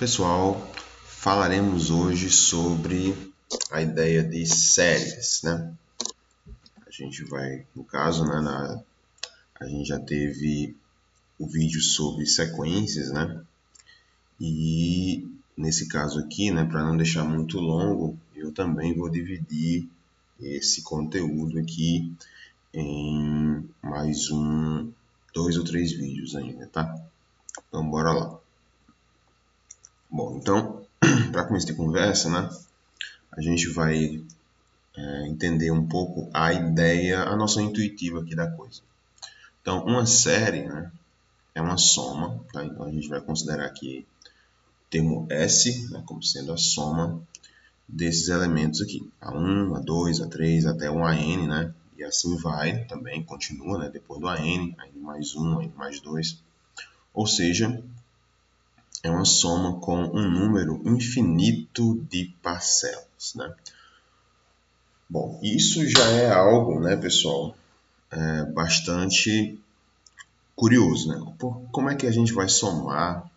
Pessoal, falaremos hoje sobre a ideia de séries, né? A gente vai, no caso, né, a gente já teve o vídeo sobre sequências, né? E nesse caso aqui, né, para não deixar muito longo, eu também vou dividir esse conteúdo aqui em mais dois ou três vídeos ainda, tá? Então, bora lá. Bom, então, para começo de conversa, né, a gente vai entender um pouco a ideia, a noção intuitiva aqui da coisa. Então, uma série, né, é uma soma, tá? Então a gente vai considerar aqui o termo S, né, como sendo a soma desses elementos aqui, A1, A2, A3, até o AN, né, e assim vai também, continua, né, depois do AN mais 1, AN mais 2, ou seja, é uma soma com um número infinito de parcelas, né. Bom, isso já é algo, né, pessoal, bastante curioso, né? Como é que a gente vai somar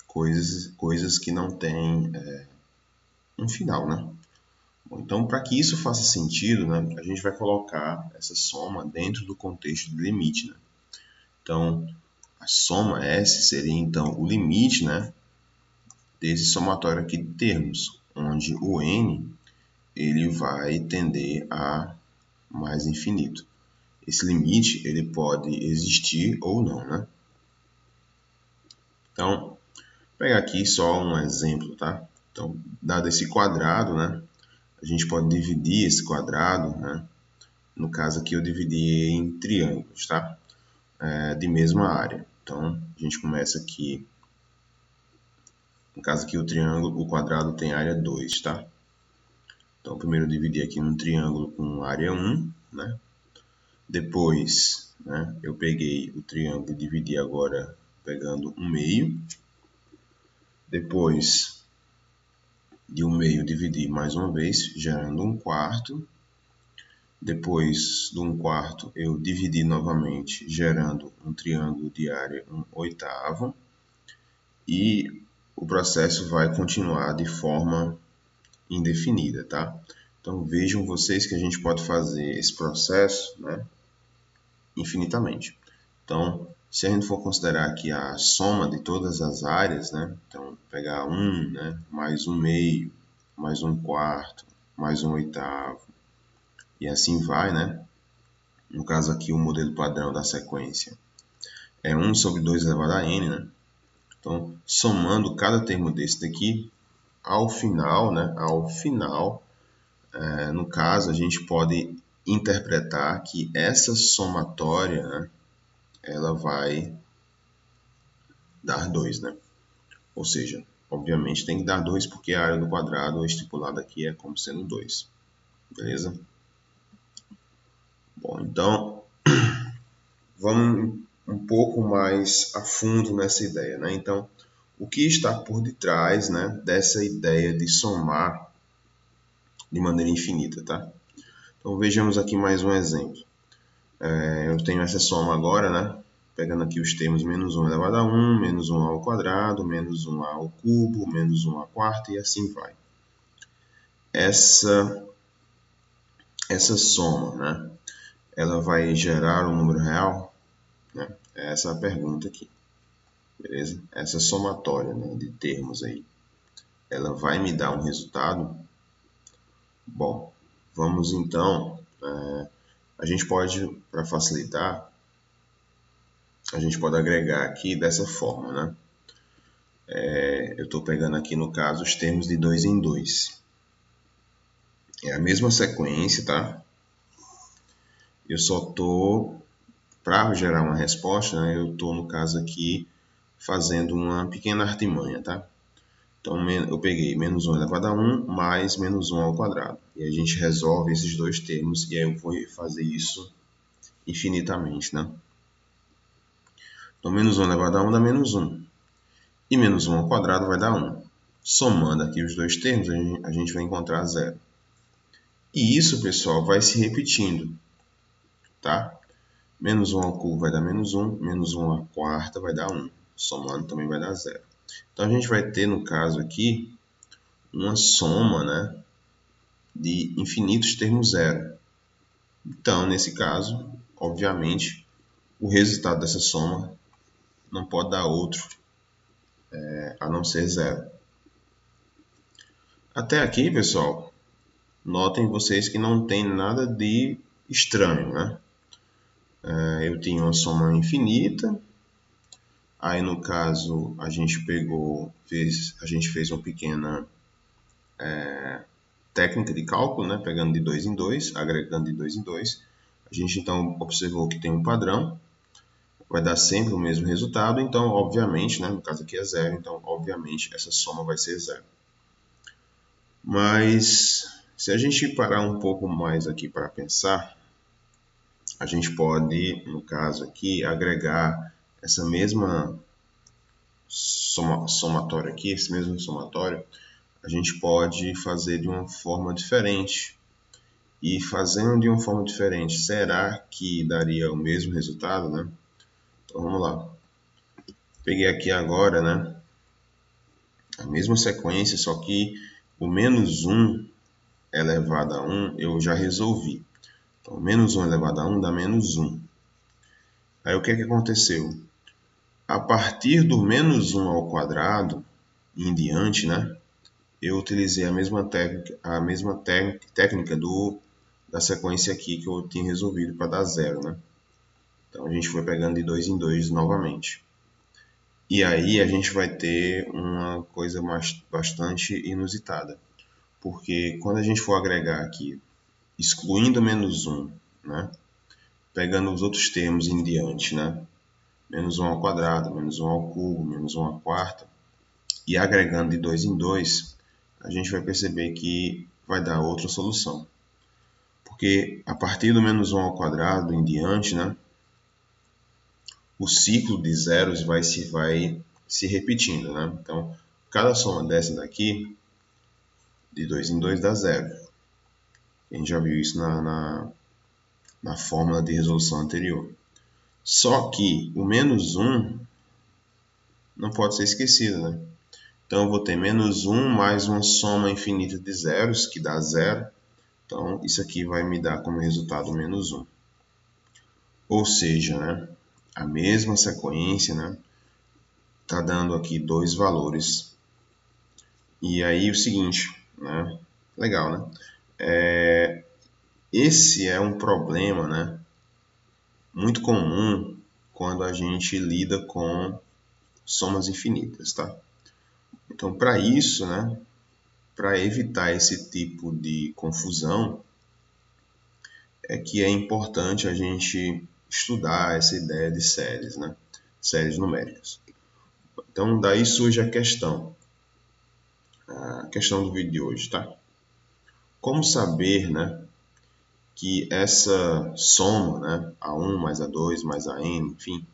coisas que não têm um final, né? Bom, então, para que isso faça sentido, né, a gente vai colocar essa soma dentro do contexto de limite, né? Então, a soma S seria, então, o limite, né, desse somatório aqui de termos, onde o N ele vai tender a mais infinito. Esse limite ele pode existir ou não, né? Então, vou pegar aqui só um exemplo, tá? Então, dado esse quadrado, né, a gente pode dividir esse quadrado, né? No caso aqui eu dividi em triângulos, tá? De mesma área. Então, a gente começa aqui, no caso aqui o triângulo, o quadrado tem área 2, tá? Então, primeiro eu dividi aqui num triângulo com área 1, né? Depois, né, eu peguei o triângulo e dividi agora pegando um meio. Depois de um meio, dividi mais uma vez, gerando um quarto. Depois de um quarto, eu dividi novamente, gerando um triângulo de área 1/8. E o processo vai continuar de forma indefinida, tá? Então, vejam vocês que a gente pode fazer esse processo, né, infinitamente. Então, se a gente for considerar aqui a soma de todas as áreas, né, então pegar 1, né, mais um meio, mais um quarto, mais um oitavo, e assim vai, né? No caso aqui, o modelo padrão da sequência é 1 sobre 2 elevado a n, né? Então, somando cada termo desse daqui, ao final, né? No caso, a gente pode interpretar que essa somatória, né, ela vai dar 2, né? Ou seja, obviamente tem que dar 2 porque a área do quadrado estipulada aqui é como sendo 2. Beleza? Bom, então, vamos um pouco mais a fundo nessa ideia, né? Então, o que está por detrás, né, dessa ideia de somar de maneira infinita, tá? Então, vejamos aqui mais um exemplo. Eu tenho essa soma agora, né? Pegando aqui os termos menos 1 elevado a 1, menos 1 ao quadrado, menos 1 ao cubo, menos 1 à quarta e assim vai. Essa soma, né, ela vai gerar um número real? Né? Essa é a pergunta aqui. Beleza? Essa somatória, né, de termos aí, ela vai me dar um resultado? Bom, vamos então, a gente pode, para facilitar, a gente pode agregar aqui dessa forma, né? Eu estou pegando aqui no caso os termos de 2 em 2. É a mesma sequência, tá? Eu só estou, para gerar uma resposta, né, eu estou no caso aqui fazendo uma pequena artimanha, tá? Então, eu peguei menos 1 elevado a 1 mais menos 1 ao quadrado. E a gente resolve esses dois termos e aí eu vou fazer isso infinitamente, né? Então, menos 1 elevado a 1 dá menos 1. E menos 1 ao quadrado vai dar 1. Somando aqui os dois termos, a gente vai encontrar zero. E isso, pessoal, vai se repetindo, tá? Menos 1 ao cubo vai dar menos 1, menos 1 à quarta vai dar 1. Somando também vai dar zero. Então a gente vai ter, no caso aqui, uma soma, né, de infinitos termos zero. Então, nesse caso, obviamente, o resultado dessa soma não pode dar outro a não ser zero. Até aqui, pessoal, notem vocês que não tem nada de estranho, né? Eu tinha uma soma infinita, aí no caso a gente fez uma pequena técnica de cálculo, né? Pegando de 2 em 2, agregando de 2 em 2. A gente então observou que tem um padrão, vai dar sempre o mesmo resultado, então obviamente, né? No caso aqui é zero, então obviamente essa soma vai ser zero. Mas se a gente parar um pouco mais aqui para pensar, a gente pode, no caso aqui, agregar essa mesma somatório aqui, esse mesmo somatório, a gente pode fazer de uma forma diferente. E fazendo de uma forma diferente, será que daria o mesmo resultado, né? Então vamos lá. Peguei aqui agora, né, a mesma sequência, só que o menos 1 elevado a 1 eu já resolvi. Então, menos 1 elevado a 1 dá menos 1. Aí o que é que aconteceu? A partir do menos 1 ao quadrado, em diante, né, eu utilizei a mesma técnica da sequência aqui que eu tinha resolvido para dar zero, né? Então a gente foi pegando de 2 em 2 novamente. E aí a gente vai ter uma coisa bastante inusitada. Porque quando a gente for agregar aqui, excluindo menos 1, né, pegando os outros termos em diante, né, menos 1 ao quadrado, menos 1 ao cubo, menos 1 à quarta, e agregando de 2 em 2, a gente vai perceber que vai dar outra solução. Porque a partir do menos 1 ao quadrado em diante, né, o ciclo de zeros vai se repetindo, né? Então, cada soma dessa daqui, de 2 em 2 dá zero. A gente já viu isso na fórmula de resolução anterior. Só que o menos 1 não pode ser esquecido, né? Então, eu vou ter menos 1 mais uma soma infinita de zeros, que dá zero. Então, isso aqui vai me dar como resultado menos 1. Ou seja, né, a mesma sequência, né, tá dando aqui dois valores. E aí o seguinte, né, legal, né? Esse é um problema, né, muito comum quando a gente lida com somas infinitas, tá? Então, para isso, né, para evitar esse tipo de confusão, é que é importante a gente estudar essa ideia de séries, né? Séries numéricas. Então, daí surge a questão do vídeo de hoje, tá? Como saber, né, que essa soma, né, A1 mais A2 mais AN, enfim,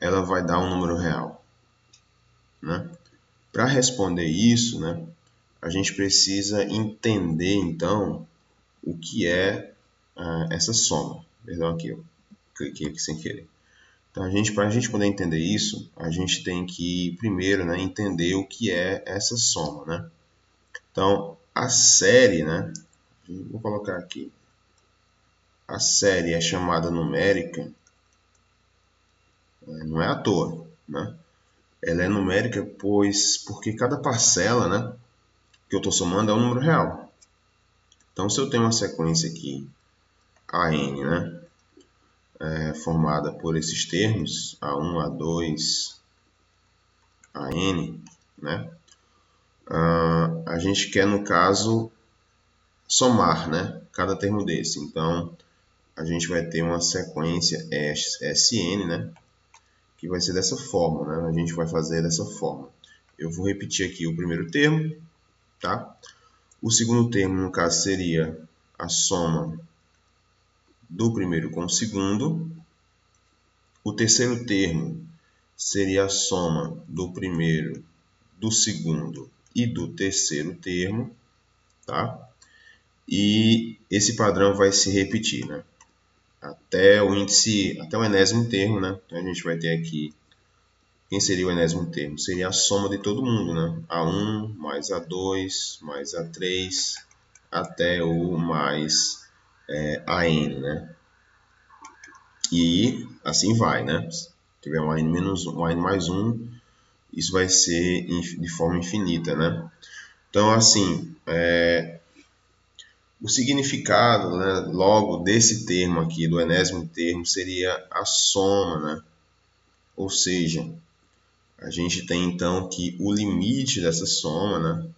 ela vai dar um número real, né? Para responder isso, né, a gente precisa entender, então, o que é essa soma. Perdão aqui, eu cliquei aqui sem querer. Então, para a gente poder entender isso, a gente tem que, primeiro, né, entender o que é essa soma, né? Então, a série, né, vou colocar aqui, a série é chamada numérica, não é à toa, né? Ela é numérica porque cada parcela, né, que eu estou somando é um número real. Então, se eu tenho uma sequência aqui, AN, né, formada por esses termos, A1, A2, AN, né, a gente quer, no caso, somar, né, cada termo desse. Então, a gente vai ter uma sequência SN, né, que vai ser dessa forma, né? A gente vai fazer dessa forma. Eu vou repetir aqui o primeiro termo, tá? O segundo termo, no caso, seria a soma do primeiro com o segundo. O terceiro termo seria a soma do primeiro, do segundo e do terceiro termo, tá? E esse padrão vai se repetir, né? Até o enésimo termo, né? Então a gente vai ter aqui quem seria o enésimo termo? Seria a soma de todo mundo, né? A1 mais A2 mais A3 até o mais AN, né? E assim vai, né? Se tiver um AN menos um AN mais 1, isso vai ser de forma infinita, né? Então, assim, o significado, né, logo desse termo aqui, do enésimo termo, seria a soma, né? Ou seja, a gente tem então que o limite dessa soma, né?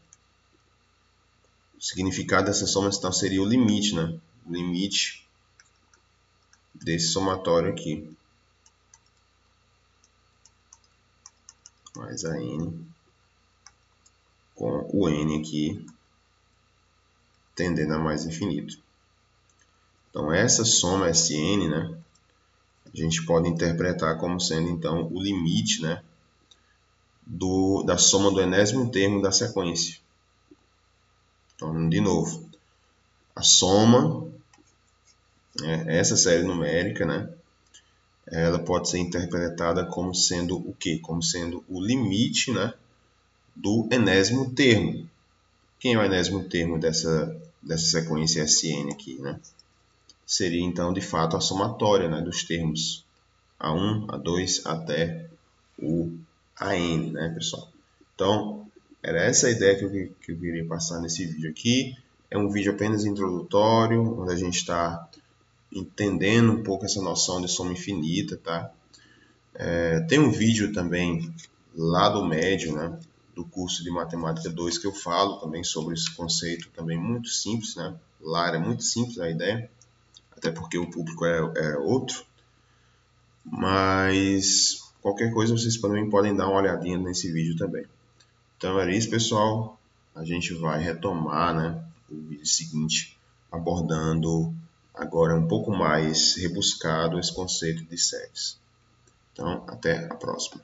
O significado dessa soma então seria o limite, né? O limite desse somatório aqui. Mais a n com o n aqui tendendo a mais infinito. Então essa soma Sn, né? A gente pode interpretar como sendo então o limite, né? Da soma do enésimo termo da sequência. Então, de novo, a soma, essa série numérica, né, ela pode ser interpretada como sendo o quê? Como sendo o limite, né, do enésimo termo. Quem é o enésimo termo dessa sequência Sn aqui, né? Seria, então, de fato, a somatória, né, dos termos A1, A2 até o AN, né, pessoal? Então, era essa a ideia que eu queria passar nesse vídeo aqui. É um vídeo apenas introdutório, onde a gente está entendendo um pouco essa noção de soma infinita, tá? Tem um vídeo também lá do médio, né, do curso de Matemática 2, que eu falo também sobre esse conceito também muito simples, né? Lá era muito simples a ideia, até porque o público é outro. Mas qualquer coisa vocês também podem dar uma olhadinha nesse vídeo também. Então era isso, pessoal. A gente vai retomar, né, o vídeo seguinte, abordando agora um pouco mais rebuscado esse conceito de séries. Então, até a próxima.